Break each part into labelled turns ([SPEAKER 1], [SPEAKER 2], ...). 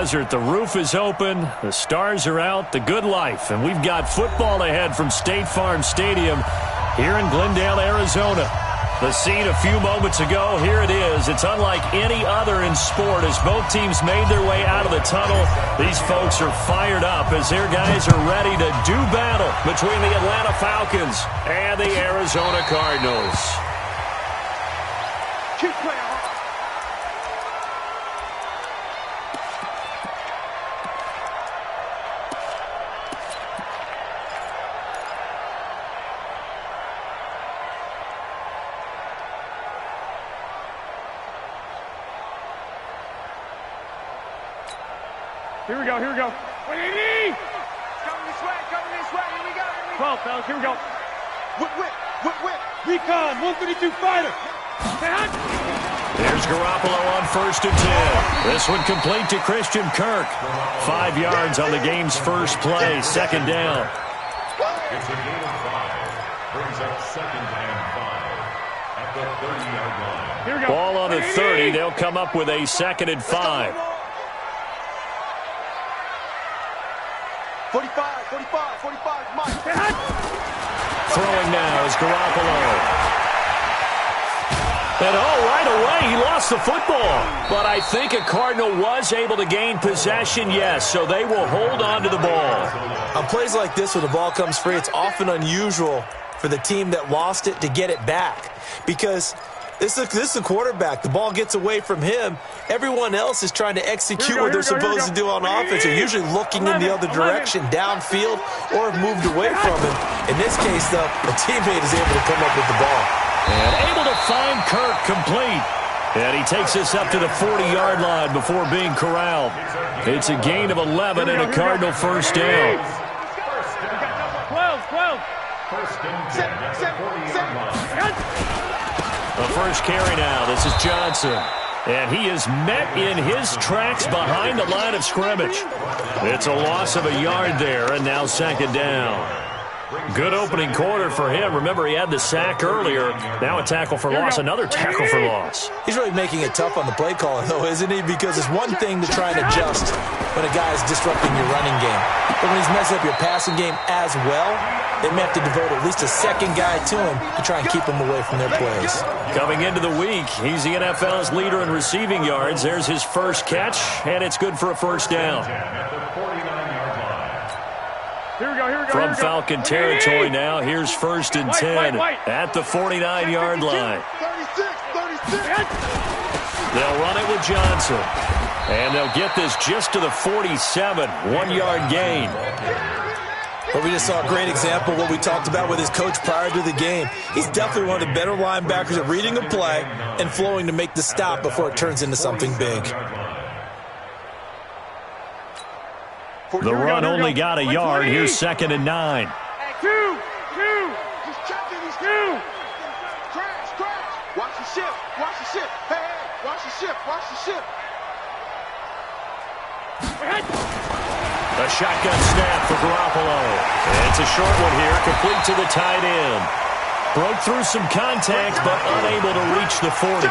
[SPEAKER 1] desert. The roof is open. The stars are out. The good life. And we've got football ahead from State Farm Stadium here in Glendale, Arizona. The scene a few moments ago, here it is. It's unlike any other in sport as both teams made their way out of the tunnel. These folks are fired up as their guys are ready to do battle between the Atlanta Falcons and the Arizona Cardinals.
[SPEAKER 2] Keep playing. Here we go, here we go. Coming this way, here we go. 12, fellas, here we go. Whip. Recon, 132 fighter.
[SPEAKER 1] There's Garoppolo on 1st and 10. This one complete to Christian Kirk. 5 yards on the game's first play, 2nd down.
[SPEAKER 3] It's a gain of 5. Brings up 2nd and 5 at the 30-yard line.
[SPEAKER 1] Here we go. Ball on the 30. They'll come up with a 2nd and 5.
[SPEAKER 2] 45, Mike.
[SPEAKER 1] Throwing now is Garoppolo. And right away, he lost the football. But I think a Cardinal was able to gain possession, yes, so they will hold on to the ball.
[SPEAKER 4] On plays like this, when the ball comes free, it's often unusual for the team that lost it to get it back. Because this is a quarterback. The ball gets away from him. Everyone else is trying to execute what they're supposed to do on offense. They're usually looking in the other direction, downfield, or have moved away from him. In this case, though, a teammate is able to come up with the ball.
[SPEAKER 1] And able to find Kirk complete. And he takes us up to the 40-yard line before being corralled. It's a gain of 11 and a Cardinal first down.
[SPEAKER 2] 12.
[SPEAKER 3] First and 10 at the 40-yard line.
[SPEAKER 1] The first carry now. This is Johnson. And he is met in his tracks behind the line of scrimmage. It's a loss of a yard there, and now 2nd down. Good opening quarter for him. Remember, he had the sack earlier. Now a tackle for loss, another tackle for loss.
[SPEAKER 4] He's really making it tough on the play caller, though, isn't he? Because it's one thing to try and adjust when a guy is disrupting your running game. But when he's messing up your passing game as well, they may have to devote at least a second guy to him to try and keep him away from their plays.
[SPEAKER 1] Coming into the week, he's the NFL's leader in receiving yards. There's his first catch, and it's good for a first down.
[SPEAKER 2] Here we go.
[SPEAKER 1] From Falcon territory now, here's 1st and 10 at the 49-yard line.
[SPEAKER 2] 36.
[SPEAKER 1] They'll run it with Johnson. And they'll get this just to the 47, 1-yard gain.
[SPEAKER 4] But we just saw a great example of what we talked about with his coach prior to the game. He's definitely one of the better linebackers at reading a play and flowing to make the stop before it turns into something big.
[SPEAKER 1] The run only got a yard. Here's 2nd and 9.
[SPEAKER 2] Two. Just checking these two. Crash. Watch the ship. Hey, watch the ship.
[SPEAKER 1] A shotgun snap for Garoppolo. It's a short one here, complete to the tight end. Broke through some contact, but unable to reach the 40.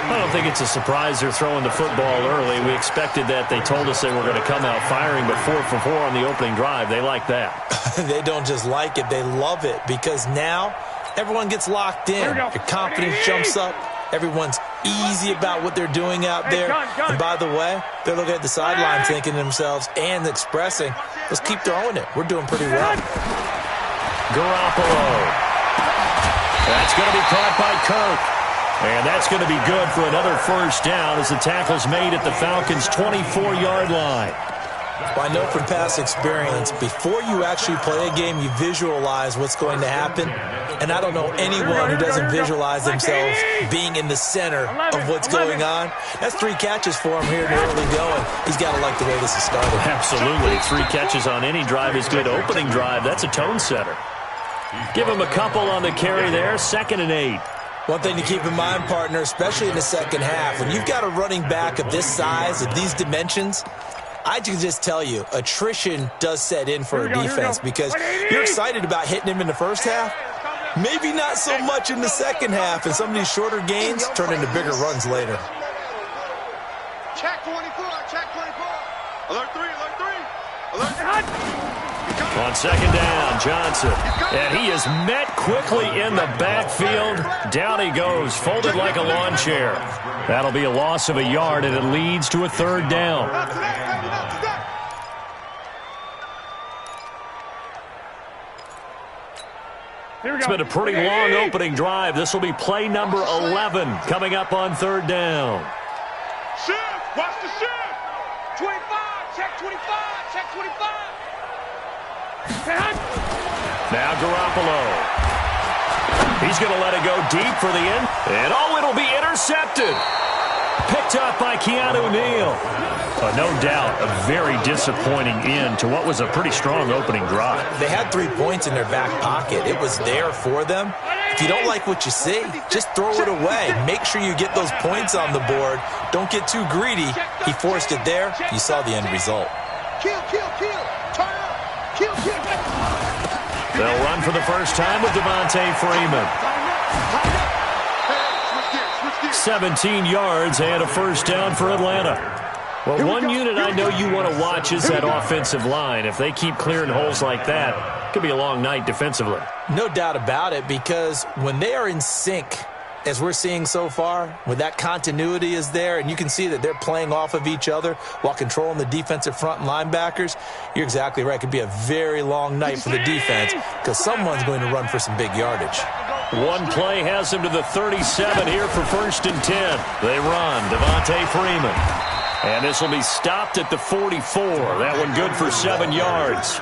[SPEAKER 1] I don't think it's a surprise they're throwing the football early. We expected that. They told us they were going to come out firing, but 4 for 4 on the opening drive. They like that.
[SPEAKER 4] They don't just like it, they love it, because now everyone gets locked in. Your confidence jumps up. Everyone's easy about what they're doing out there. And by the way, they're looking at the sideline thinking to themselves and expressing, let's keep throwing it. We're doing pretty well.
[SPEAKER 1] Garoppolo. That's going to be caught by Kirk. And that's going to be good for another first down as the tackle's made at the Falcons' 24-yard line.
[SPEAKER 4] Well, I know from past experience, before you actually play a game, you visualize what's going to happen. And I don't know anyone who doesn't visualize themselves being in the center of what's going on. That's 3 catches for him here in the early going. He's got to like the way this is started.
[SPEAKER 1] Absolutely. 3 catches on any drive is good. Opening drive, that's a tone setter. Give him a couple on the carry there. 2nd and 8.
[SPEAKER 4] One thing to keep in mind, partner, especially in the second half, when you've got a running back of this size, of these dimensions, I can just tell you, attrition does set in for a defense because you're excited about hitting him in the first half. Maybe not so much in the second half, and some of these shorter gains turn into bigger runs later.
[SPEAKER 2] Check 24. Alert 3, alert 3. Alert 3.
[SPEAKER 1] On second down, Johnson. And he is met quickly in the backfield. Down he goes, folded like a lawn chair. That'll be a loss of a yard, and it leads to a third down. It's been a pretty long opening drive. This will be play number 11 coming up on third down.
[SPEAKER 2] Shift, watch the shift. 25, check 25, check 25.
[SPEAKER 1] Now Garoppolo. He's going to let it go deep for the end. And oh, it'll be intercepted. Picked up by Keanu Neal. No doubt a very disappointing end to what was a pretty strong opening drive.
[SPEAKER 4] They had 3 points in their back pocket. It was there for them. If you don't like what you see, just throw it away. Make sure you get those points on the board. Don't get too greedy. He forced it there. You saw the end result.
[SPEAKER 2] Kill, kill, kill. Turn up. Kill, kill.
[SPEAKER 1] They'll run for the first time with Devontae Freeman. 17 yards and a first down for Atlanta. Well, one unit I know you want to watch is that offensive line. If they keep clearing holes like that, it could be a long night defensively.
[SPEAKER 4] No doubt about it, because when they are in sync, as we're seeing so far, when that continuity is there, and you can see that they're playing off of each other while controlling the defensive front linebackers, you're exactly right. It could be a very long night for the defense because someone's going to run for some big yardage.
[SPEAKER 1] One play has them to the 37 here for 1st and 10. They run. Devontae Freeman. And this will be stopped at the 44. That one good for 7 yards.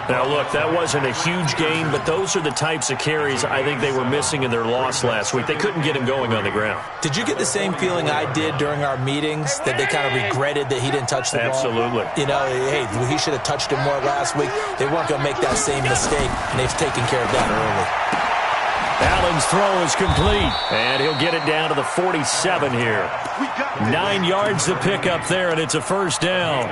[SPEAKER 1] Now, look, that wasn't a huge gain, but those are the types of carries I think they were missing in their loss last week. They couldn't get him going on the ground.
[SPEAKER 4] Did you get the same feeling I did during our meetings, that they kind of regretted that he didn't touch the ball?
[SPEAKER 1] Absolutely.
[SPEAKER 4] You know, hey, he should have touched it more last week. They weren't going to make that same mistake, and they've taken care of that early.
[SPEAKER 1] Allen's throw is complete, and he'll get it down to the 47 here. 9 yards to pick up there, and it's a first down.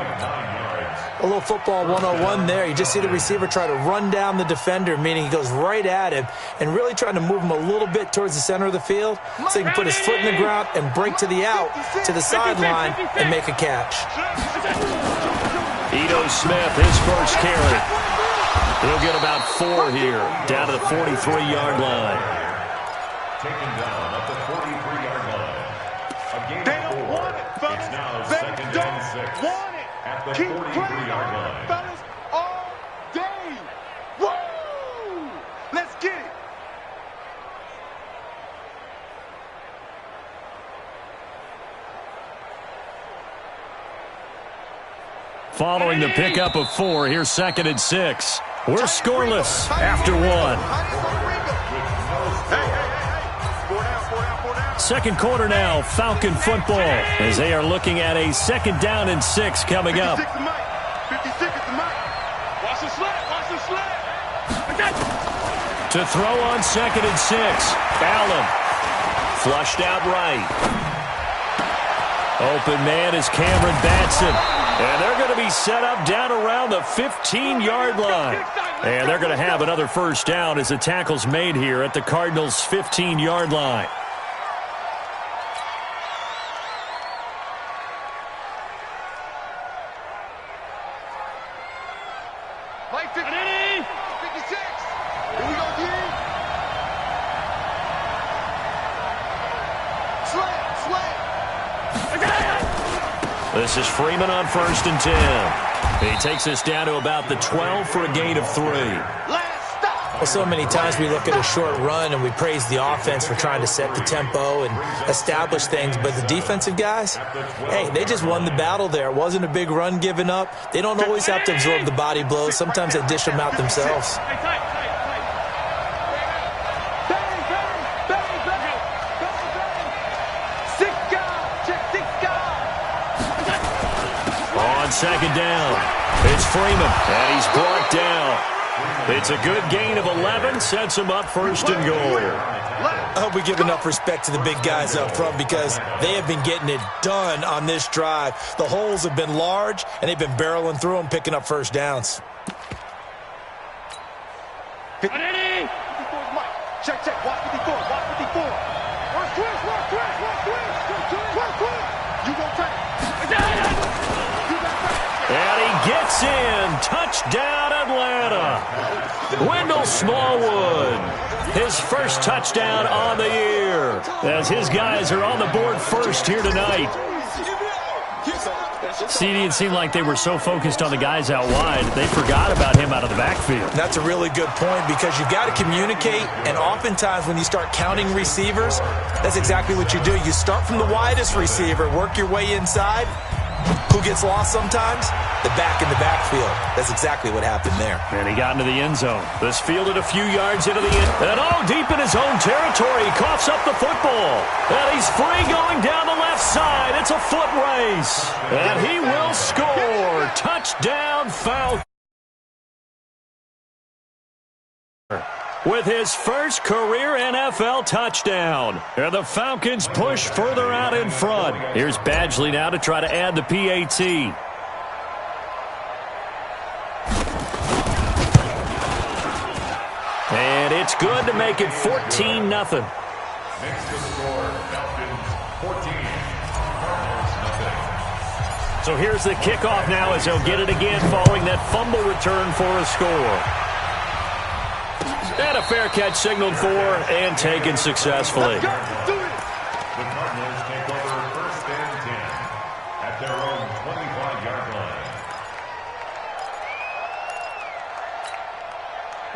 [SPEAKER 4] A little football 101 there. You just see the receiver try to run down the defender, meaning he goes right at him and really trying to move him a little bit towards the center of the field so he can put his foot in the ground and break to the out, to the sideline, and make a catch.
[SPEAKER 1] Ito Smith, his first carry. He'll get about 4 here, down to the 43-yard line.
[SPEAKER 3] Taken down at the 43-yard line. A gain
[SPEAKER 2] They
[SPEAKER 3] of
[SPEAKER 2] don't
[SPEAKER 3] 4.
[SPEAKER 2] want it, fellas.
[SPEAKER 3] It's now
[SPEAKER 2] They
[SPEAKER 3] 2nd
[SPEAKER 2] don't
[SPEAKER 3] and 6.
[SPEAKER 2] want it.
[SPEAKER 3] At the
[SPEAKER 2] Keep
[SPEAKER 3] 43-yard line.
[SPEAKER 2] fellas, all day. Woo! Let's get it.
[SPEAKER 1] Following the pickup of 4, here's 2nd and 6. We're scoreless after 1. Second quarter now, Falcon football, as they are looking at a 2nd down and 6 coming up.
[SPEAKER 2] 56 at the mic. Watch the sled. Watch the sled.
[SPEAKER 1] To throw on 2nd and 6. Allen. Flushed out right. Open man is Cameron Batson. And they're going to be set up down around the 15-yard line. And they're going to have another first down as the tackle's made here at the Cardinals' 15-yard line.
[SPEAKER 2] Play 56. Here we go, D. Sled.
[SPEAKER 1] This is Freeman on 1st and 10. He takes us down to about the 12 for a gain of 3.
[SPEAKER 2] Last stop.
[SPEAKER 4] Well, so many times we look at a short run and we praise the offense for trying to set the tempo and establish things, but the defensive guys, hey, they just won the battle there. It wasn't a big run given up. They don't always have to absorb the body blows. Sometimes they dish them out themselves.
[SPEAKER 1] On 2nd down, it's Freeman, and he's brought down. It's a good gain of 11, sets him up 1st and goal.
[SPEAKER 4] I hope we give enough respect to the big guys up front because they have been getting it done on this drive. The holes have been large, and they've been barreling through them, picking up first downs.
[SPEAKER 2] Check. Watch 54. Work twist. You gon' take. You got
[SPEAKER 1] It's in. Touchdown, Atlanta. Wendell Smallwood, his first touchdown on the year, as his guys are on the board first here tonight. CD, it seemed like they were so focused on the guys out wide, they forgot about him out of the backfield.
[SPEAKER 4] That's a really good point, because you've got to communicate, and oftentimes when you start counting receivers, that's exactly what you do. You start from the widest receiver, work your way inside. Who gets lost sometimes? The back in the backfield. That's exactly what happened there.
[SPEAKER 1] And he got into the end zone. This fielded a few yards into the end. And deep in his own territory. He coughs up the football. And he's free going down the left side. It's a foot race. And he will score. Touchdown, Falcons. With his first career NFL touchdown. And the Falcons push further out in front. Here's Badgley now to try to add the PAT. And it's good to make it 14-0.
[SPEAKER 3] Next to score, Falcons 14, Cardinals nothing.
[SPEAKER 1] So here's the kickoff now as he'll get it again following that fumble return for a score. And a fair catch signaled for and taken successfully.
[SPEAKER 3] The Cardinals take over first and 10 at their own 25-yard line.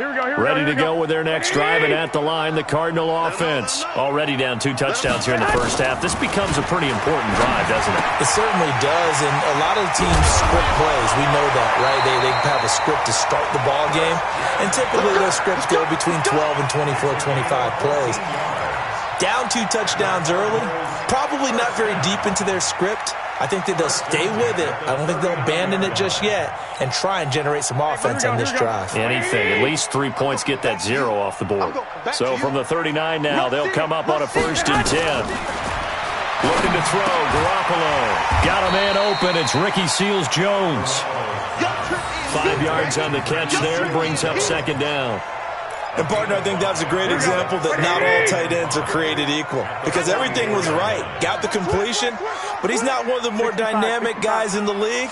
[SPEAKER 1] Ready to go with their next drive, and at the line, the Cardinal offense. Already down 2 touchdowns here in the first half. This becomes a pretty important drive, doesn't it?
[SPEAKER 4] It certainly does, and a lot of teams script plays. We know that, right? They have a script to start the ball game, and typically those scripts go between 12 and 24, 25 plays. Down 2 touchdowns early, probably not very deep into their script. I think that they'll stay with it. I don't think they'll abandon it just yet and try and generate some offense on this drive.
[SPEAKER 1] Anything. At least 3 points get that 0 off the board. So from the 39 now, they'll come up on a first and 10. Looking to throw, Garoppolo. Got a man open. It's Ricky Seals-Jones. 5 yards on the catch there. Brings up second down.
[SPEAKER 4] And, partner, I think that's a great example that not all tight ends are created equal, because everything was right. Got the completion, but he's not one of the more dynamic guys in the league.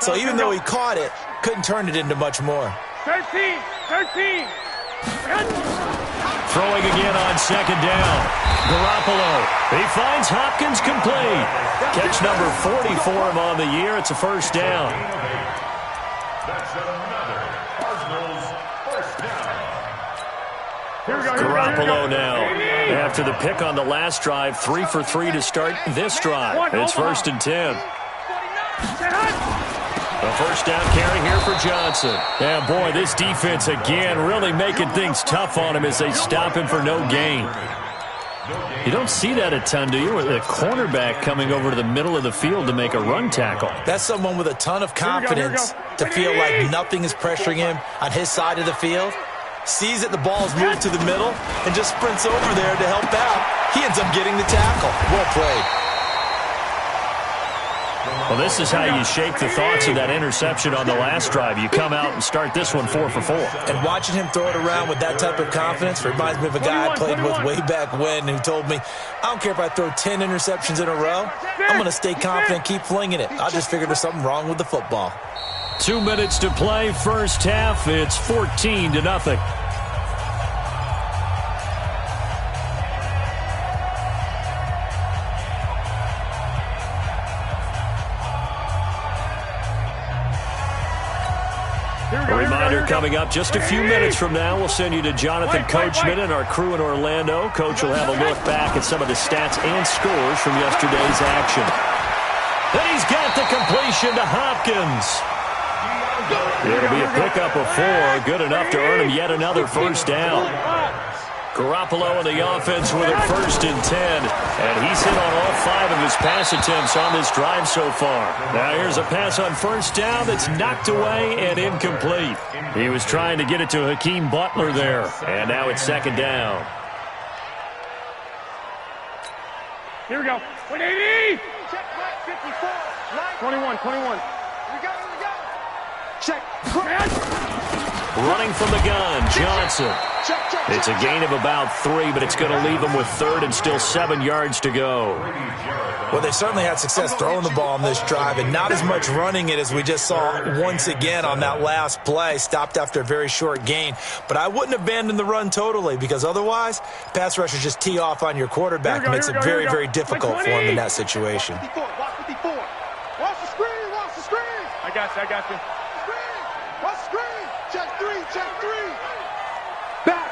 [SPEAKER 4] So even though he caught it, couldn't turn it into much more.
[SPEAKER 2] 13.
[SPEAKER 1] Throwing again on second down. Garoppolo. He finds Hopkins complete. Catch number 40 for him on the year. It's a first down.
[SPEAKER 3] That's another Cardinals first down.
[SPEAKER 1] Garoppolo now. After the pick on the last drive, 3 for 3 to start this drive. It's first and 10. A first down carry here for Johnson. And, boy, this defense again really making things tough on him as they stop him for no gain. You don't see that a ton, do you? With a cornerback coming over to the middle of the field to make a run tackle.
[SPEAKER 4] That's someone with a ton of confidence to feel like nothing is pressuring him on his side of the field. Sees that the ball's moved to the middle and just sprints over there to help out. He ends up getting the tackle. Well played.
[SPEAKER 1] Well, this is how you shake the thoughts of that interception on the last drive. You come out and start this one 4 for 4.
[SPEAKER 4] And watching him throw it around with that type of confidence reminds me of a guy I played with way back when who told me, I don't care if I throw 10 interceptions in a row. I'm going to stay confident, keep flinging it. I just figured there's something wrong with the football.
[SPEAKER 1] 2 minutes to play, first half. It's 14-0. A reminder coming up just a few minutes from now. We'll send you to Jonathan Coachman and our crew in Orlando. Coach will have a look back at some of the stats and scores from yesterday's action. And he's got the completion to Hopkins. It'll be a pickup of 4, good enough to earn him yet another first down. Garoppolo on the offense with a first and 10. And he's hit on all 5 of his pass attempts on this drive so far. Now here's a pass on first down that's knocked away and incomplete. He was trying to get it to Hakeem Butler there. And now it's second down.
[SPEAKER 2] Here we go. 180. Check, 54. 21. Here we go. Check.
[SPEAKER 1] Running from the gun, Johnson. It's a gain of about 3, but it's going to leave them with 3rd and still 7 yards to go.
[SPEAKER 4] Well, they certainly had success throwing the ball on this drive and not as much running it as we just saw once again on that last play. Stopped after a very short gain. But I wouldn't abandon the run totally because otherwise, pass rushers just tee off on your quarterback. It makes it very, very difficult for him in that situation.
[SPEAKER 2] Watch 54. Watch the screen. Watch the screen. I got you. Screen. Watch the screen. Check 3. Back.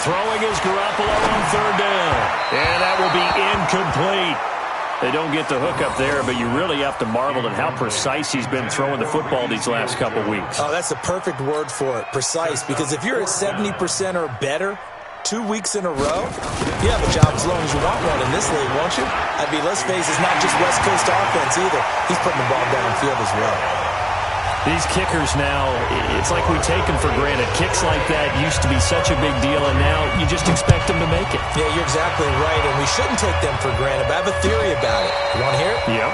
[SPEAKER 1] Throwing is Garoppolo on 3rd down. And that will be incomplete. They don't get the hook up there, but you really have to marvel at how precise he's been throwing the football these last couple weeks.
[SPEAKER 4] Oh, that's the perfect word for it, precise, because if you're at 70% or better 2 weeks in a row, you have a job as long as you want one in this league, won't you? I mean, let's face it, it's not just West Coast offense either. He's putting the ball downfield as well.
[SPEAKER 1] These kickers now, it's like we take them for granted. Kicks like that used to be such a big deal, and now you just expect them to make it.
[SPEAKER 4] Yeah, you're exactly right, and we shouldn't take them for granted, but I have a theory about it. You want to hear it?
[SPEAKER 1] Yep.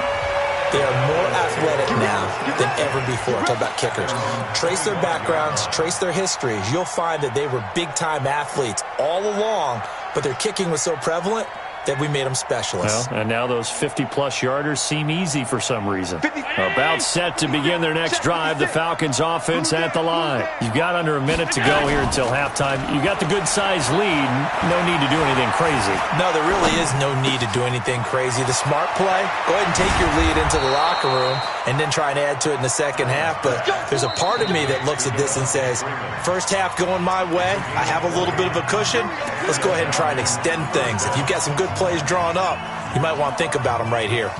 [SPEAKER 4] They are more athletic now than ever before. Talk about kickers. Trace their backgrounds, trace their histories. You'll find that they were big-time athletes all along, but their kicking was so prevalent that we made them specialists.
[SPEAKER 1] Well, and now those 50-plus yarders seem easy for some reason. About set to begin their next drive, the Falcons offense at the line. You've got under a minute to go here until halftime. You've got the good-sized lead. No need to do anything crazy.
[SPEAKER 4] No, there really is no need to do anything crazy. The smart play, go ahead and take your lead into the locker room and then try and add to it in the second half. But there's a part of me that looks at this and says, first half going my way, I have a little bit of a cushion. Let's go ahead and try and extend things. If you've got some good plays drawn up, you might want to think about them right here.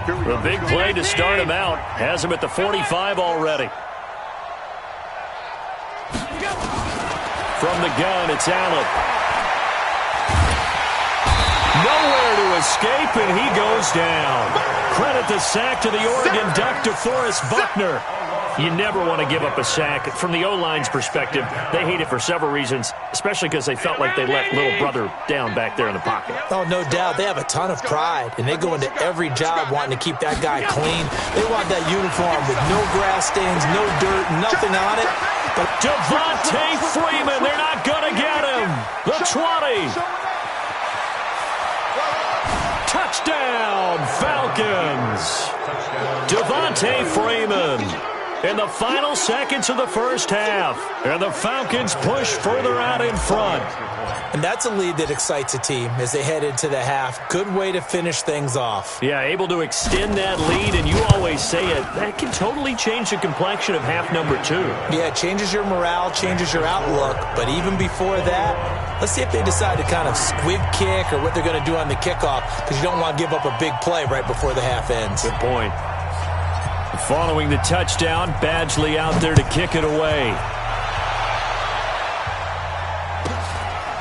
[SPEAKER 1] The big play to start him out has him at the 45 already. From the gun, it's Allen. Nowhere to escape, and he goes down. Credit the sack to the Oregon Duck, DeForest Buckner. You never want to give up a sack. From the O-line's perspective, they hate it for several reasons, especially because they felt like they let little brother down back there in the pocket.
[SPEAKER 4] Oh, no doubt. They have a ton of pride, and they go into every job wanting to keep that guy clean. They want that uniform with no grass stains, no dirt, nothing on it. But
[SPEAKER 1] Devontae Freeman, they're not going to get him. The 20. Touchdown, Falcons. Devontae Freeman in the final seconds of the first half. And the Falcons push further out in front.
[SPEAKER 4] And that's a lead that excites a team as they head into the half. Good way to finish things off.
[SPEAKER 1] Yeah, able to extend that lead, and you always say it, that can totally change the complexion of half number 2.
[SPEAKER 4] Yeah, it changes your morale, changes your outlook. But even before that, let's see if they decide to kind of squib kick or what they're going to do on the kickoff, because you don't want to give up a big play right before the half ends.
[SPEAKER 1] Good point. Following the touchdown, Badgley out there to kick it away.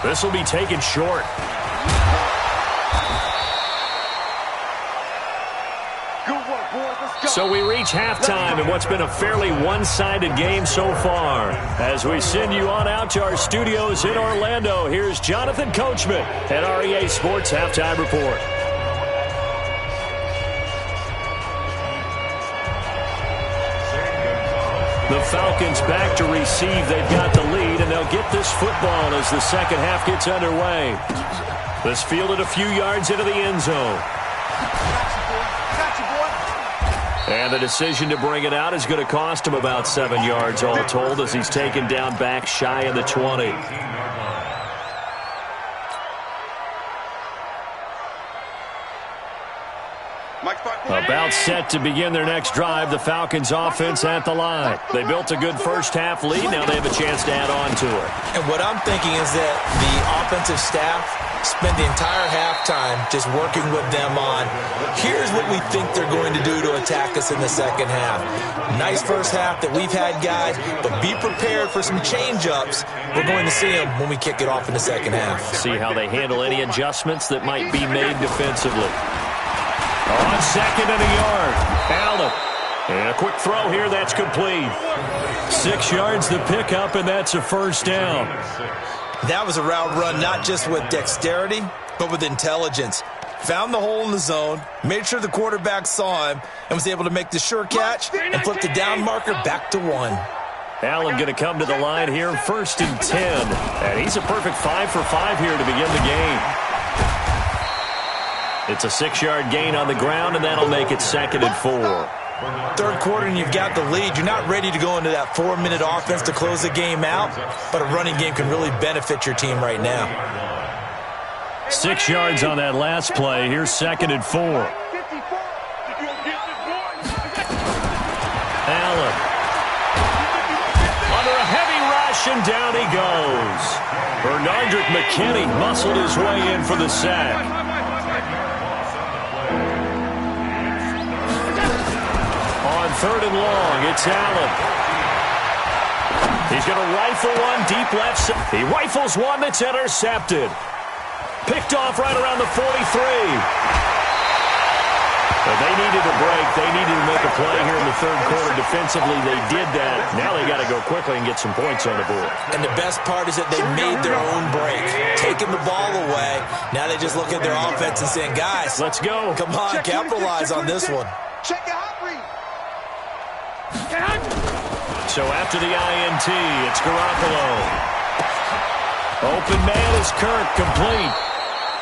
[SPEAKER 1] This will be taken short. So we reach halftime in what's been a fairly one-sided game so far. As we send you on out to our studios in Orlando, here's Jonathan Coachman at REA Sports Halftime Report. The Falcons back to receive. They've got the lead, and they'll get this football as the second half gets underway. This fielded a few yards into the end zone. And the decision to bring it out is going to cost him about 7 yards all told as he's taken down back shy of the 20. About set to begin their next drive, the Falcons offense at the line. They built a good first half lead. Now they have a chance to add on to it.
[SPEAKER 4] And what I'm thinking is that the offensive staff spent the entire halftime just working with them on, here's what we think they're going to do to attack us in the second half. Nice first half that we've had, guys, but be prepared for some change-ups. We're going to see them when we kick it off in the second half.
[SPEAKER 1] See how they handle any adjustments that might be made defensively. On second and a yard, Allen. And a quick throw here, that's complete. 6 yards to pick up, and that's a first down.
[SPEAKER 4] That was a route run not just with dexterity, but with intelligence. Found the hole in the zone, made sure the quarterback saw him, and was able to make the sure catch and flip the down marker back to 1.
[SPEAKER 1] Allen going to come to the line here, 1st and 10. And he's a perfect 5 for 5 here to begin the game. It's a 6-yard gain on the ground, and that'll make it 2nd and 4.
[SPEAKER 4] Third quarter and you've got the lead. You're not ready to go into that 4-minute offense to close the game out, but a running game can really benefit your team right now.
[SPEAKER 1] 6 yards on that last play. Here's 2nd and 4. Allen. Under a heavy rush, and down he goes. Bernardrick McKinney muscled his way in for the sack. On 3rd and long, it's Allen. He's going to rifle one deep left. He rifles one that's intercepted. Picked off right around the 43. But they needed a break. They needed to make a play here in the 3rd quarter. Defensively, they did that. Now they got to go quickly and get some points on the board.
[SPEAKER 4] And the best part is that they made their own break. Taking the ball away. Now they just look at their offense and saying, guys,
[SPEAKER 1] let's go.
[SPEAKER 4] Come on, capitalize on this one.
[SPEAKER 2] Check your hot read.
[SPEAKER 1] So after the INT, it's Garoppolo. Open man is Kirk, complete.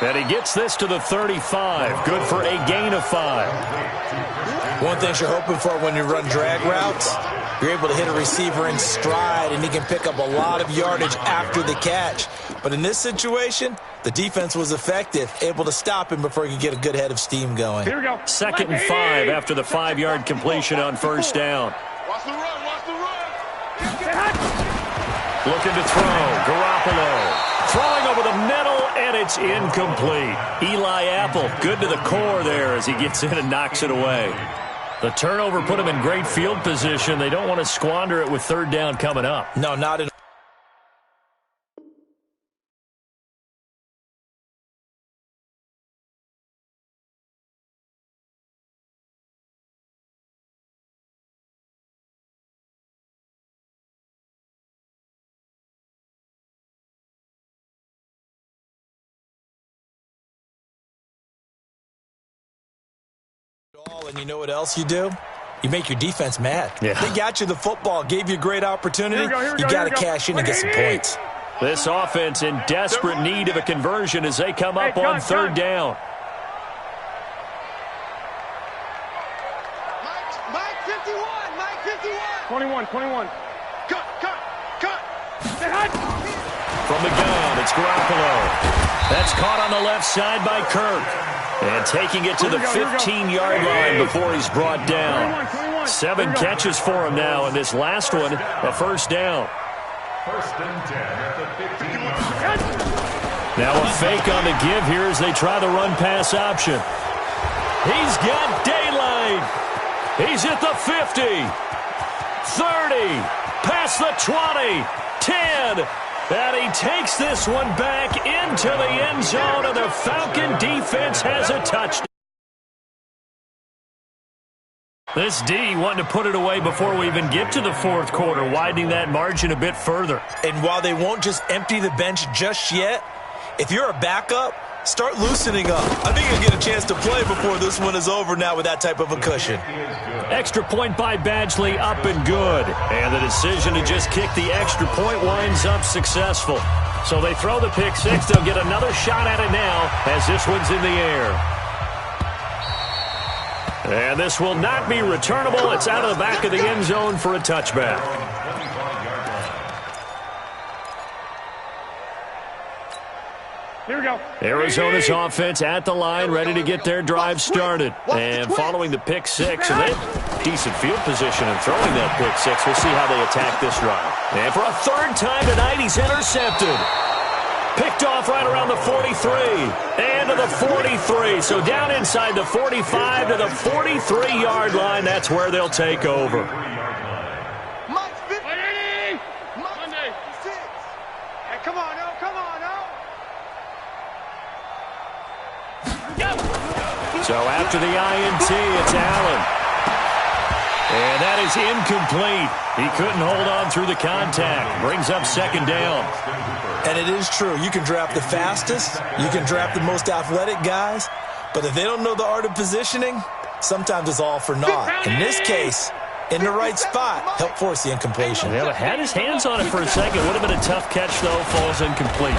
[SPEAKER 1] And he gets this to the 35. Good for a gain of 5.
[SPEAKER 4] One thing you're hoping for when you run drag routes, you're able to hit a receiver in stride, and he can pick up a lot of yardage after the catch. But in this situation, the defense was effective, able to stop him before he could get a good head of steam going.
[SPEAKER 2] Here we go.
[SPEAKER 1] 2nd and 5 after the 5-yard completion on 1st down.
[SPEAKER 2] Watch the run, watch the run.
[SPEAKER 1] Looking to throw. Garoppolo. Throwing over the middle, and it's incomplete. Eli Apple, good to the core there as he gets in and knocks it away. The turnover put him in great field position. They don't want to squander it with 3rd down coming up.
[SPEAKER 4] No, not at all. And you know what else you do? You make your defense mad.
[SPEAKER 1] Yeah.
[SPEAKER 4] They got you the football, gave you a great opportunity. You got to cash in and get some points.
[SPEAKER 1] This offense in desperate need of a conversion as they come up on 3rd down.
[SPEAKER 2] Mike 51, Mike 51. 21. Cut.
[SPEAKER 1] From the gun, it's Garoppolo. That's caught on the left side by Kirk. And taking it to the 15-yard line before he's brought down. 7 catches for him now, and this last one, a 1st down.
[SPEAKER 3] 1st and 10 at the 15-yard line.
[SPEAKER 1] Now a fake on the give here as they try the run-pass option. He's got daylight. He's at the 50, 30, past the 20, 10. And he takes this one back into the end zone, and the Falcon defense has a touchdown. This D wanting to put it away before we even get to the 4th quarter, widening that margin a bit further.
[SPEAKER 4] And while they won't just empty the bench just yet, if you're a backup, start loosening up. I think you'll get a chance to play before this one is over now with that type of a cushion.
[SPEAKER 1] Extra point by Badgley, up and good. And the decision to just kick the extra point winds up successful. So they throw the pick 6. They'll get another shot at it now as this one's in the air. And this will not be returnable. It's out of the back of the end zone for a touchback.
[SPEAKER 2] Here we go.
[SPEAKER 1] Arizona's offense at the line, ready to get their drive started. And following the pick 6, and they decent field position and throwing that pick 6. We'll see how they attack this drive. And for a 3rd time tonight, he's intercepted. Picked off right around the 43 and to the 43. So down inside the 45 to the 43-yard line. That's where they'll take over.
[SPEAKER 2] Mike 50. Monday. 6. Hey, come on, no, come on, no. So
[SPEAKER 1] after the INT, it's Allen. And that is incomplete. He couldn't hold on through the contact. Brings up second down.
[SPEAKER 4] And it is true. You can draft the fastest. You can draft the most athletic guys. But if they don't know the art of positioning, sometimes it's all for naught. In this case, in the right spot, help force the incompletion.
[SPEAKER 1] Yeah, had his hands on it for a second. Would have been a tough catch, though. Falls incomplete.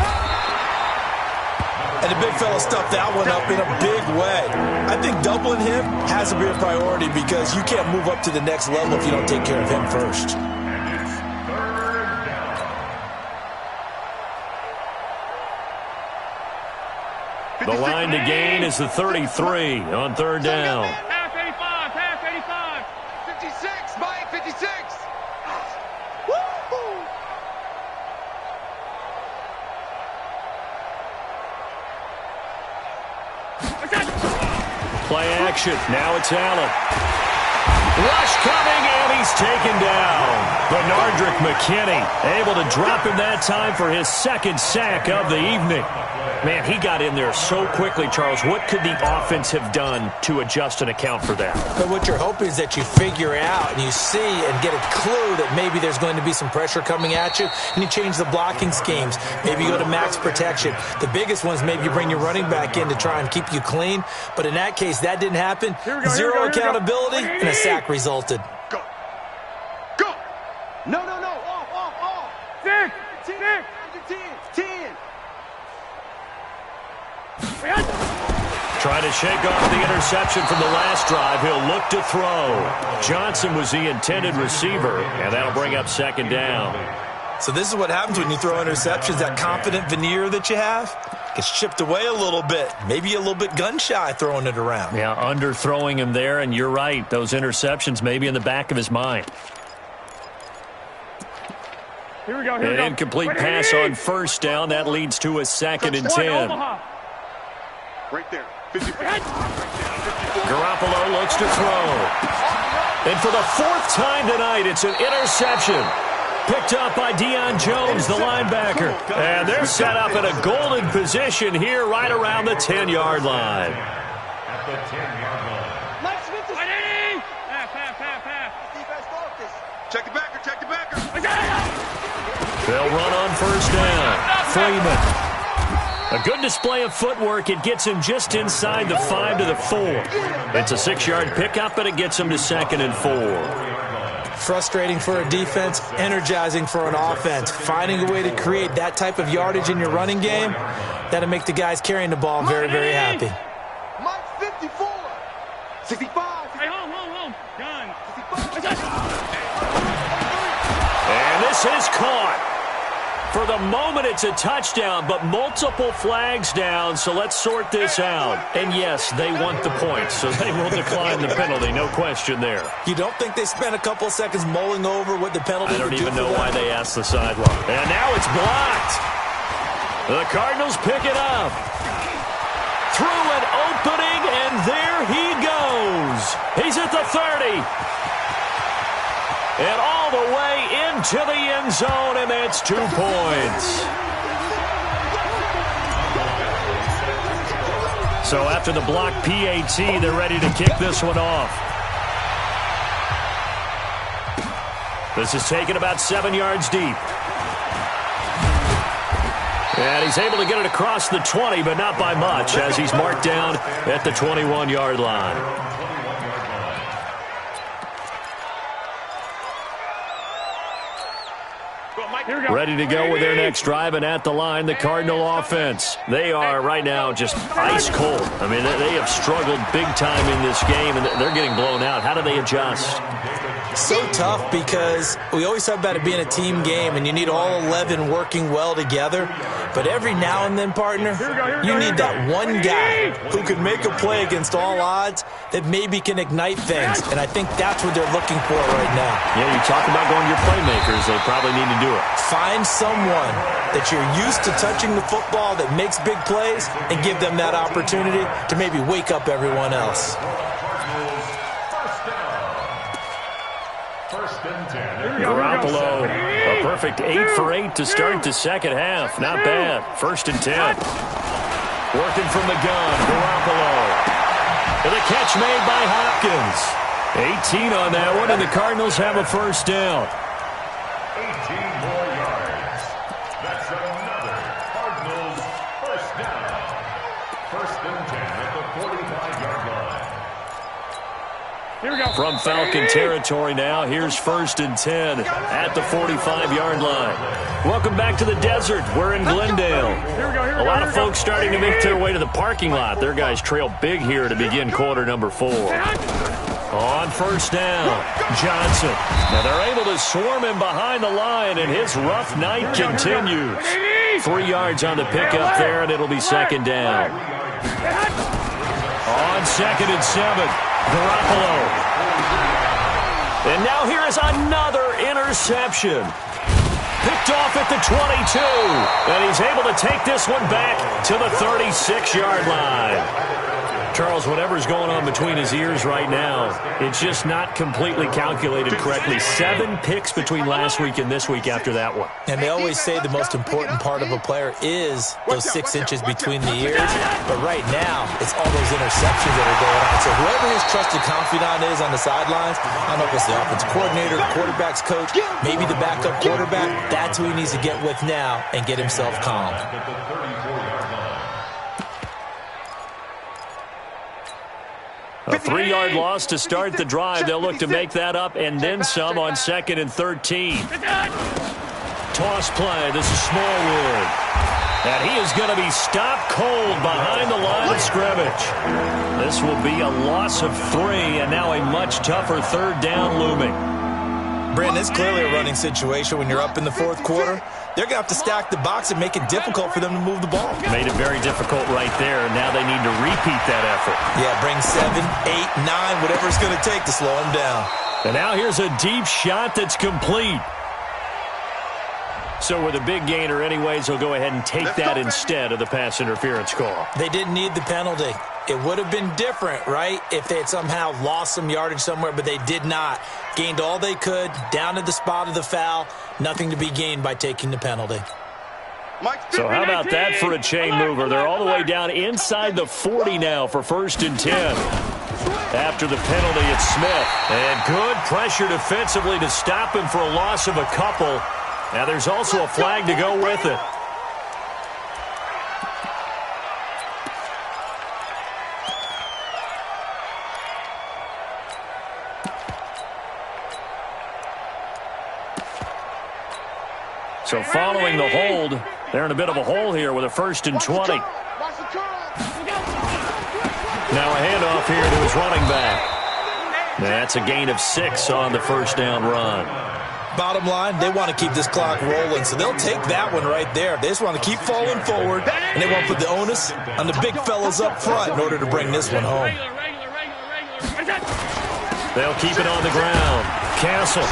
[SPEAKER 4] And the big fella stuffed that one up in a big way. I think doubling him has to be a priority because you can't move up to the next level if you don't take care of him first.
[SPEAKER 1] The line to gain is the 33 on third down.
[SPEAKER 2] Pass 85, pass 85. 56, Mike, 56. Woo!
[SPEAKER 1] Play action. Now it's Allen. Rush coming, and he's taken down. Bernardrick McKinney able to drop him that time for his second sack of the evening. Man, he got in there so quickly, Charles. What could the offense have done to adjust and account for that?
[SPEAKER 4] But what you're hoping is that you figure out and you see and get a clue that maybe there's going to be some pressure coming at you, and you change the blocking schemes. Maybe you go to max protection. The biggest one is maybe you bring your running back in to try and keep you clean. But in that case, that didn't happen. Zero accountability, and a sack resulted.
[SPEAKER 2] Go. Go. No. Off. 6. 10.
[SPEAKER 1] Trying to shake off the interception from the last drive. He'll look to throw. Johnson was the intended receiver, and that'll bring up second down.
[SPEAKER 4] So this is what happens when you throw interceptions. That confident veneer that you have gets chipped away a little bit. Maybe a little bit gun-shy throwing it around.
[SPEAKER 1] Yeah, underthrowing him there, and you're right. Those interceptions may be in the back of his mind.
[SPEAKER 2] Here we go.
[SPEAKER 1] An incomplete pass on first down. That leads to a second and 10.
[SPEAKER 2] Right there.
[SPEAKER 1] Garoppolo looks to throw. And for the fourth time tonight, it's an interception. Picked up by Deion Jones, the linebacker. And they're set up in a golden position here right around the 10-yard line.
[SPEAKER 3] At the 10-yard line.
[SPEAKER 2] Pass. Check the backer.
[SPEAKER 1] They'll run on first down. Freeman. A good display of footwork. It gets him just inside the 5 to the 4. It's a 6-yard pickup, but it gets him to second and 4.
[SPEAKER 4] Frustrating for a defense, energizing for an offense. Finding a way to create that type of yardage in your running game, that'll make the guys carrying the ball very, very happy.
[SPEAKER 2] Mike 54. 65. Hey, home. Gun. 65.
[SPEAKER 1] And this is caught. For the moment, it's a touchdown, but multiple flags down, so let's sort this out. And yes, they want the points, so they will decline the penalty, no question there.
[SPEAKER 4] You don't think they spent a couple of seconds mulling over what the penalty
[SPEAKER 1] I don't
[SPEAKER 4] would do
[SPEAKER 1] even
[SPEAKER 4] for
[SPEAKER 1] know
[SPEAKER 4] them?
[SPEAKER 1] why they asked the sideline. And now it's blocked. The Cardinals pick it up. Through an opening, and there he goes. He's at the 30. And all the way into the end zone, and that's 2 points. So after the block PAT, they're ready to kick this one off. This is taken about 7 yards deep. And he's able to get it across the 20, but not by much, as he's marked down at the 21-yard line. Ready to go with their next drive, and at the line, the Cardinal offense. They are right now just ice cold. I mean, they have struggled big time in this game, and they're getting blown out. How do they adjust?
[SPEAKER 4] So tough because we always talk about it being a team game, and you need all 11 working well together. But every now and then, partner, you need that one guy who can make a play against all odds that maybe can ignite things. And I think that's what they're looking for right now.
[SPEAKER 1] Yeah, you talk about going to your playmakers. They probably need to do it.
[SPEAKER 4] Find someone that you're used to touching the football that makes big plays and give them that opportunity to maybe wake up everyone else.
[SPEAKER 1] Garoppolo, a perfect 8 for 8 to start the second half. Not bad. 1st and 10. Working from the gun, Garoppolo. And the catch made by Hopkins. 18 on that one, and the Cardinals have a first down.
[SPEAKER 3] 18 more yards. That's another Cardinals first down. First and 10 at the 45-yard line.
[SPEAKER 2] Here we go.
[SPEAKER 1] From Falcon territory now, here's first and 10 at the 45-yard line. Welcome back to the desert. We're in Glendale. A lot of folks starting to make their way to the parking lot. Their guys trail big here to begin quarter number 4. On first down, Johnson. Now they're able to swarm him behind the line, and his rough night continues. 3 yards on the pickup there, and it'll be second down. On second and 7, Garoppolo. And now here is another interception. Picked off at the 22, and he's able to take this one back to the 36-yard line. Charles, whatever's going on between his ears right now, it's just not completely calculated correctly. 7 picks between last week and this week after that one.
[SPEAKER 4] And they always say the most important part of a player is those 6 inches between the ears. But right now, it's all those interceptions that are going on. So whoever his trusted confidant is on the sidelines, I don't know if it's the offensive coordinator, the quarterback's coach, maybe the backup quarterback, that's who he needs to get with now and get himself calm.
[SPEAKER 1] A 3-yard loss to start the drive. They'll look to make that up and then some on second and 13. Toss play. This is Smallwood. And he is going to be stopped cold behind the line of scrimmage. This will be a loss of 3, and now a much tougher third down looming.
[SPEAKER 4] Brandon, it's clearly a running situation when you're up in the fourth quarter. They're going to have to stack the box and make it difficult for them to move the ball.
[SPEAKER 1] Made it very difficult right there. Now they need to repeat that effort.
[SPEAKER 4] Yeah, bring 7, 8, 9, whatever it's going to take to slow him down.
[SPEAKER 1] And now here's a deep shot that's complete. So with a big gainer anyways, they'll go ahead and take that instead of the pass interference call.
[SPEAKER 4] They didn't need the penalty. It would have been different, right, if they had somehow lost some yardage somewhere, but they did not. Gained all they could, down to the spot of the foul. Nothing to be gained by taking the penalty.
[SPEAKER 1] So how about that for a chain mover? They're all the way down inside the 40 now for first and 10. After the penalty, it's Smith. And good pressure defensively to stop him for a loss of a couple. Now there's also a flag to go with it. So following the hold, they're in a bit of a hole here with a first and 20. Now a handoff here to his running back. That's a gain of 6 on the first down run.
[SPEAKER 4] Bottom line, they want to keep this clock rolling, so they'll take that one right there. They just want to keep falling forward, and they want to put the onus on the big fellas up front in order to bring this one home.
[SPEAKER 1] They'll keep it on the ground. Castle.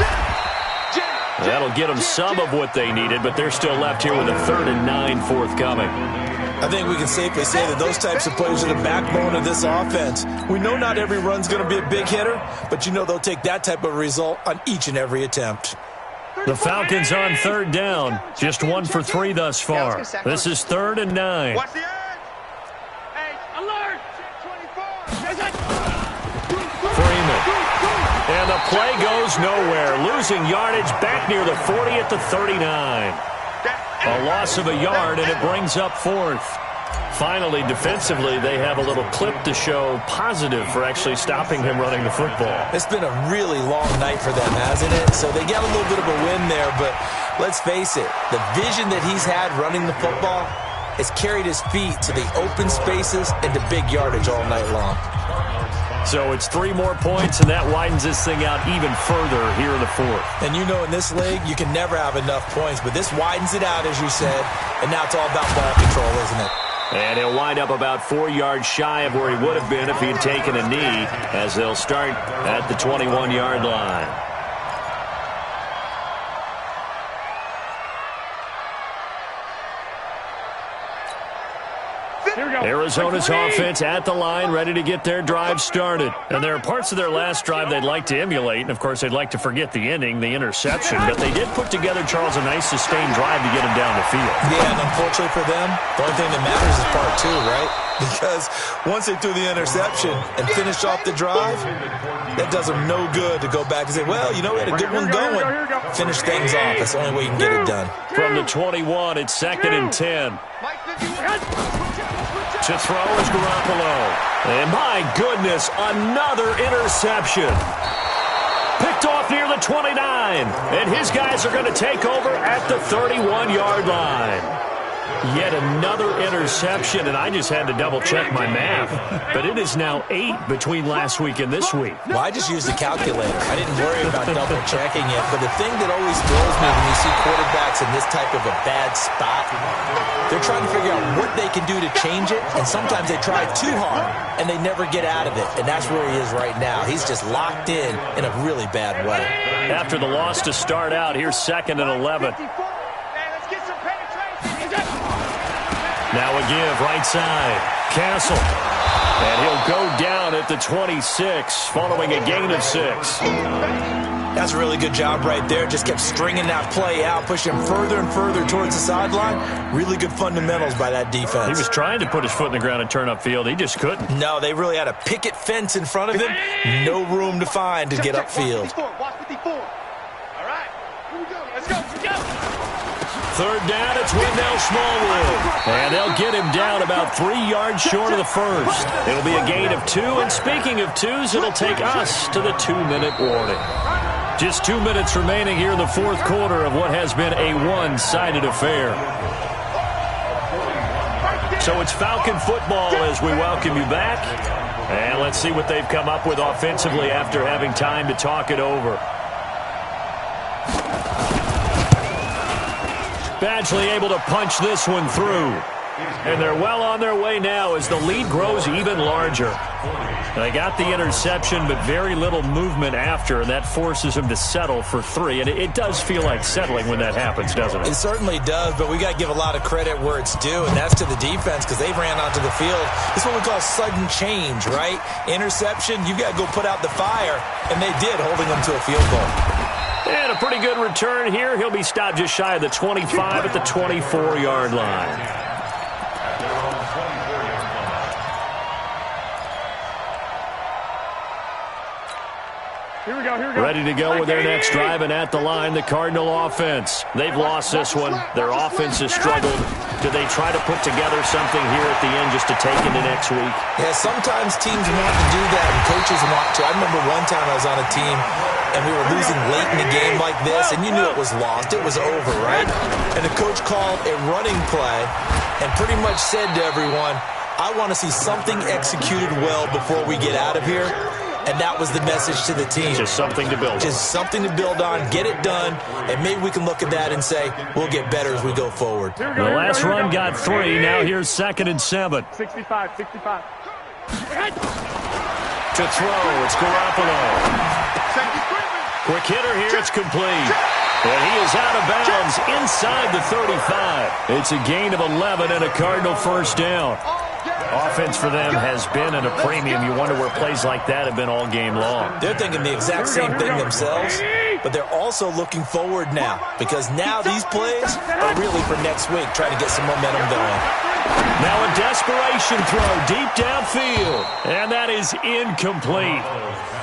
[SPEAKER 1] That'll get them some of what they needed, but they're still left here with a 3rd and 9 forthcoming.
[SPEAKER 4] I think we can safely say that those types of plays are the backbone of this offense. We know not every run's going to be a big hitter, but you know they'll take that type of result on each and every attempt.
[SPEAKER 1] The Falcons on 3rd down. Just 1 for 3 thus far. This is 3rd and 9.
[SPEAKER 2] Watch the edge. Hey, alert! 24.
[SPEAKER 1] Freeman. And the play goes nowhere. Losing yardage back near the 40 at the 39. A loss of a yard, and it brings up 4th. Finally, defensively, they have a little clip to show positive for actually stopping him running the football.
[SPEAKER 4] It's been a really long night for them, hasn't it? So they got a little bit of a win there, but let's face it, the vision that he's had running the football has carried his feet to the open spaces and to big yardage all night long.
[SPEAKER 1] So it's 3 more points, and that widens this thing out even further here in the 4th.
[SPEAKER 4] And you know in this league, you can never have enough points, but this widens it out, as you said, and now it's all about ball control, isn't it?
[SPEAKER 1] And he'll wind up about 4 yards shy of where he would have been if he had taken a knee, as they'll start at the 21-yard line. Arizona's offense at the line, ready to get their drive started. And there are parts of their last drive they'd like to emulate, and, of course, they'd like to forget the ending, the interception. But they did put together, Charles, a nice sustained drive to get them down the field.
[SPEAKER 4] Yeah, and unfortunately for them, the only thing that matters is part two, right? Because once they threw the interception and finished off the drive, that does them no good to go back and say, well, you know, we had a good one going. Finish things off. That's the only way you can get it done.
[SPEAKER 1] From the 21, it's 2nd and 10. To throw is Garoppolo. And my goodness, another interception. Picked off near the 29. And his guys are going to take over at the 31-yard line. Yet another interception, and I just had to double-check my math. But it is now 8 between last week and this week.
[SPEAKER 4] Well, I just used the calculator. I didn't worry about double-checking it. But the thing that always throws me when you see quarterbacks in this type of a bad spot, they're trying to figure out what they can do to change it, and sometimes they try too hard, and they never get out of it. And that's where he is right now. He's just locked in a really bad way.
[SPEAKER 1] After the loss to start out, here's 2nd and 11. Now a give, right side. Castle. And he'll go down at the 26, following a gain of 6.
[SPEAKER 4] That's a really good job right there. Just kept stringing that play out, pushing him further and further towards the sideline. Really good fundamentals by that defense.
[SPEAKER 1] He was trying to put his foot in the ground and turn upfield. He just couldn't.
[SPEAKER 4] No, they really had a picket fence in front of him. No room to find to get upfield.
[SPEAKER 2] Watch 54. All right. Here we go. Let's go. Let's go.
[SPEAKER 1] 3rd down, it's Wendell Smallwood. And they'll get him down about 3 yards short of the first. It'll be a gain of 2, and speaking of 2s, it'll take us to the 2-minute warning. Just 2 minutes remaining here in the 4th quarter of what has been a one-sided affair. So it's Falcon football as we welcome you back. And let's see what they've come up with offensively after having time to talk it over. Badgley able to punch this one through. And they're well on their way now as the lead grows even larger. They got the interception, but very little movement after, and that forces them to settle for 3. And it does feel like settling when that happens, doesn't it?
[SPEAKER 4] It certainly does, but we got to give a lot of credit where it's due, and that's to the defense because they ran onto the field. It's what we call sudden change, right? Interception, you got to go put out the fire, and they did, holding them to a field goal.
[SPEAKER 1] And a pretty good return here. He'll be stopped just shy of the 25 at the 24-yard line.
[SPEAKER 2] Here we go, here we go.
[SPEAKER 1] Ready to go with their next drive, and at the line, the Cardinal offense. They've lost this one. Their offense has struggled. Do they try to put together something here at the end just to take into next week?
[SPEAKER 4] Yeah, sometimes teams want to do that, and coaches want to. I remember one time I was on a team, and we were losing late in the game like this, and you knew it was lost. It was over, right? And the coach called a running play and pretty much said to everyone, I want to see something executed well before we get out of here. And that was the message to the team.
[SPEAKER 1] Just something to build on.
[SPEAKER 4] Just something to build on, get it done, and maybe we can look at that and say, we'll get better as we go forward.
[SPEAKER 1] The last run got 3. Now here's 2nd and 7.
[SPEAKER 2] 65.
[SPEAKER 1] To throw, it's Garoppolo. Quick hitter here, it's complete. And he is out of bounds inside the 35. It's a gain of 11 and a Cardinal first down. Offense for them has been at a premium. You wonder where plays like that have been all game long.
[SPEAKER 4] They're thinking the exact same thing themselves, but they're also looking forward now because now these plays are really for next week, trying to get some momentum going.
[SPEAKER 1] Now a desperation throw deep downfield, and that is incomplete.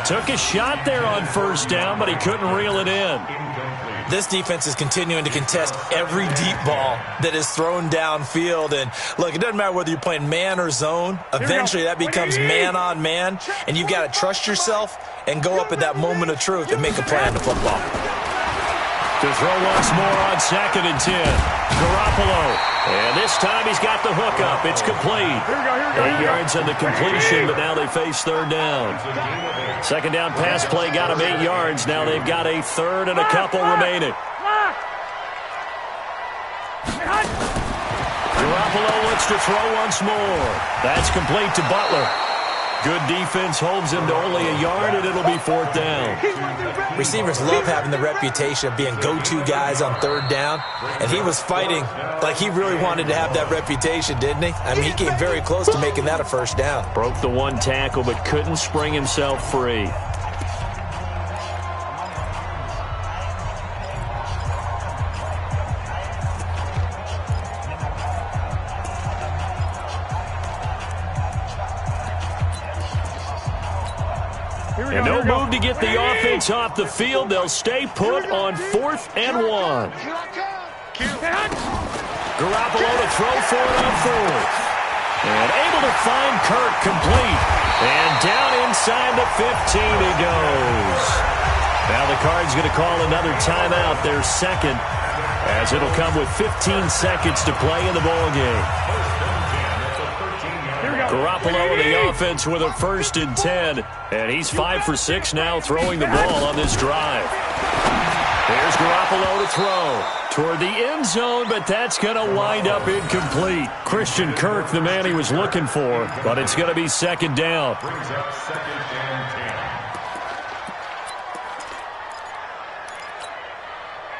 [SPEAKER 1] Took a shot there on first down, but he couldn't reel it in.
[SPEAKER 4] This defense is continuing to contest every deep ball that is thrown downfield. And, look, it doesn't matter whether you're playing man or zone. Eventually that becomes man-on-man, and you've got to trust yourself and go up at that moment of truth and make a play on the football.
[SPEAKER 1] To throw once more on 2nd and 10. Garoppolo. And this time he's got the hook up. It's complete. 8 yards on the completion, but now they face 3rd down. 2nd down pass play got him 8 yards. Now they've got a 3rd and a couple remaining. Garoppolo looks to throw once more. That's complete to Butler. Good defense holds him to only a yard, and it'll be 4th down.
[SPEAKER 4] Receivers love having the reputation of being go-to guys on 3rd down, and he was fighting like he really wanted to have that reputation, didn't he? I mean, he came very close to making that a 1st down.
[SPEAKER 1] Broke the 1 tackle, but couldn't spring himself free. And no move to get the offense off the field. They'll stay put on 4th and 1. Garoppolo to throw for it on 4th. And able to find Kirk complete. And down inside the 15 he goes. Now the Cards going to call another timeout, their 2nd, as it'll come with 15 seconds to play in the ball game. Garoppolo in the offense with a 1st and 10. And he's 5 for 6 now throwing the ball on this drive. There's Garoppolo to throw toward the end zone, but that's going to wind up incomplete. Christian Kirk, the man he was looking for, but it's going to be 2nd down.
[SPEAKER 3] Brings up 2nd and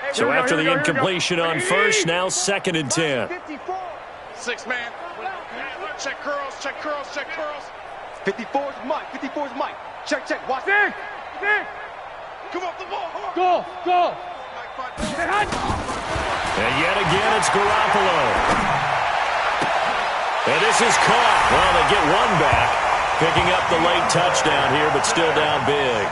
[SPEAKER 3] 10.
[SPEAKER 1] So after the incompletion on 1st, now 2nd and 10.
[SPEAKER 2] 6-man. Check curls, check curls, check curls. 54 is Mike, 54 is Mike. Check, check, watch. Nick! Come off the ball, hard. Go!
[SPEAKER 1] And yet again, it's Garoppolo. And this is caught. Well, they get 1 back. Picking up the late touchdown here, but still down big.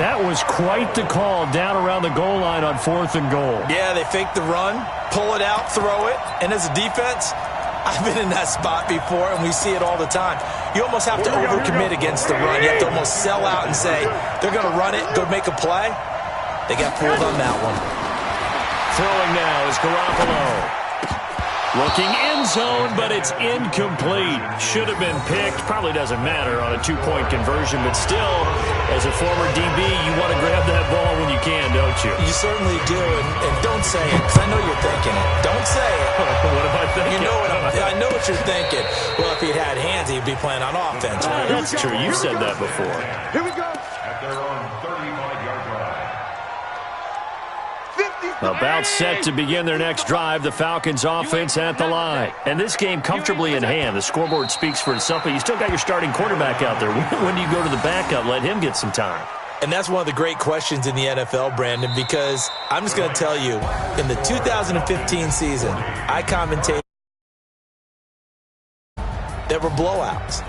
[SPEAKER 1] That was quite the call down around the goal line on 4th and goal.
[SPEAKER 4] Yeah, they fake the run, pull it out, throw it, and as a defense, I've been in that spot before, and we see it all the time. You almost have to overcommit against the run. You have to almost sell out and say, they're going to run it, go make a play. They got fooled on that one.
[SPEAKER 1] Throwing now is Garoppolo. Looking end zone, but it's incomplete. Should have been picked. Probably doesn't matter on a 2-point conversion, but still, as a former DB, you want to grab that ball when you can, don't you?
[SPEAKER 4] You certainly do, and don't say it, because I know you're thinking it. Don't say it.
[SPEAKER 1] What am I thinking?
[SPEAKER 4] You know I know what you're thinking. Well, if he'd had hands, he'd be playing on offense. Right?
[SPEAKER 1] That's true. You've said that before.
[SPEAKER 2] Here we go.
[SPEAKER 3] At their own 35-yard line.
[SPEAKER 1] About set to begin their next drive, the Falcons offense at the line. And this game comfortably in hand. The scoreboard speaks for itself, but you still got your starting quarterback out there. When do you go to the backup? Let him get some time.
[SPEAKER 4] And that's one of the great questions in the NFL, Brandon, because I'm just going to tell you, in the 2015 season, I commentated there were blowouts.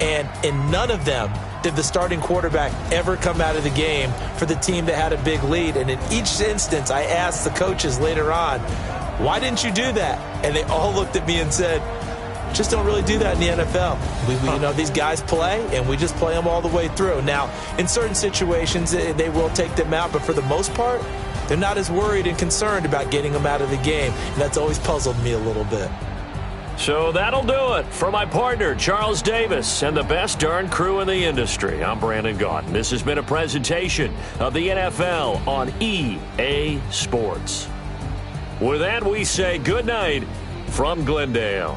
[SPEAKER 4] And in none of them did the starting quarterback ever come out of the game for the team that had a big lead. And in each instance, I asked the coaches later on, why didn't you do that? And they all looked at me and said, just don't really do that in the NFL. You know, these guys play, and we just play them all the way through. Now, in certain situations, they will take them out, but for the most part, they're not as worried and concerned about getting them out of the game. And that's always puzzled me a little bit.
[SPEAKER 1] So that'll do it for my partner, Charles Davis, and the best darn crew in the industry. I'm Brandon Gaudin. This has been a presentation of the NFL on EA Sports. With that, we say good night from Glendale.